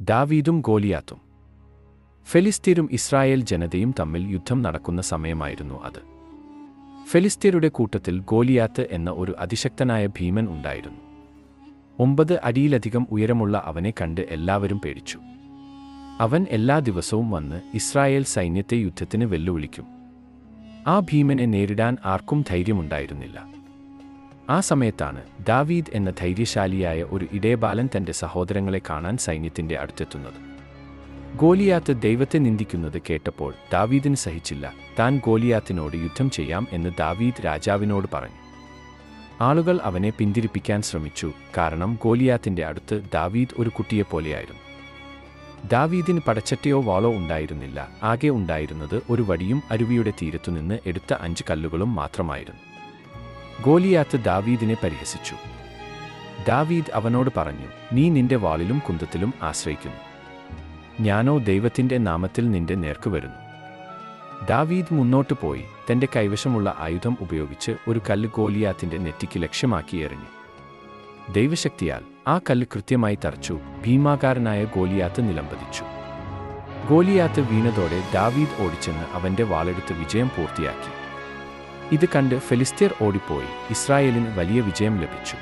ദാവീദും ഗോലിയാത്തും. ഫെലിസ്ത്യരും ഇസ്രായേൽ ജനതയും തമ്മിൽ യുദ്ധം നടക്കുന്ന സമയമായിരുന്നു അത്. ഫെലിസ്ത്യരുടെ കൂട്ടത്തിൽ ഗോലിയാത്ത് എന്ന ഒരു അതിശക്തനായ ഭീമൻ ഉണ്ടായിരുന്നു. 9 അടിയിലധികം ഉയരമുള്ള അവനെ കണ്ട് എല്ലാവരും പേടിച്ചു. അവൻ എല്ലാ ദിവസവും വന്ന് ഇസ്രായേൽ സൈന്യത്തെ യുദ്ധത്തിന് വെല്ലുവിളിക്കും. ആ ഭീമനെ നേരിടാൻ ആർക്കും ധൈര്യമുണ്ടായിരുന്നില്ല. ആ സമയത്താണ് ദാവീദ് എന്ന ധൈര്യശാലിയായ ഒരു ഇടയബാലൻ തൻ്റെ സഹോദരങ്ങളെ കാണാൻ സൈന്യത്തിൻ്റെ അടുത്തെത്തുന്നത്. ഗോലിയാത്ത് ദൈവത്തെ നിന്ദിക്കുന്നത് കേട്ടപ്പോൾ ദാവീദിന് സഹിച്ചില്ല. താൻ ഗോലിയാത്തിനോട് യുദ്ധം ചെയ്യാം എന്ന് ദാവീദ് രാജാവിനോട് പറഞ്ഞു. ആളുകൾ അവനെ പിന്തിരിപ്പിക്കാൻ ശ്രമിച്ചു, കാരണം ഗോലിയാത്തിൻ്റെ അടുത്ത് ദാവീദ് ഒരു കുട്ടിയെപ്പോലെയായിരുന്നു. ദാവീദിന് പടച്ചട്ടയോ വാളോ ഉണ്ടായിരുന്നില്ല. ആകെ ഉണ്ടായിരുന്നത് ഒരു വടിയും അരുവിയുടെ തീരത്തുനിന്ന് എടുത്ത 5 കല്ലുകളും മാത്രമായിരുന്നു. ഗോലിയാത്ത് ദാവീദിനെ പരിഹസിച്ചു. ദാവീദ് അവനോട് പറഞ്ഞു, നീ നിന്റെ വാളിലും കുന്തത്തിലും ആശ്രയിക്കുന്നു. ഞാനോ ദൈവത്തിൻ്റെ നാമത്തിൽ നിന്റെ നേർക്ക് വരുന്നു. ദാവീദ് മുന്നോട്ട് പോയി തൻ്റെ കൈവശമുള്ള ആയുധം ഉപയോഗിച്ച് ഒരു കല്ല് ഗോലിയാത്തിൻ്റെ നെറ്റിക്ക് ലക്ഷ്യമാക്കി എറിഞ്ഞു. ദൈവശക്തിയാൽ ആ കല്ല് കൃത്യമായി തറച്ചു. ഭീമാകാരനായ ഗോലിയാത്ത് നിലംപതിച്ചു. ഗോലിയാത്ത് വീണതോടെ ദാവീദ് ഓടിച്ചെന്ന് അവൻ്റെ വാളെടുത്ത് വിജയം പൂർത്തിയാക്കി. ഇത് കണ്ട് ഫെലിസ്ത്യർ ഓടിപ്പോയി. ഇസ്രായേലിന് വലിയ വിജയം ലഭിച്ചു.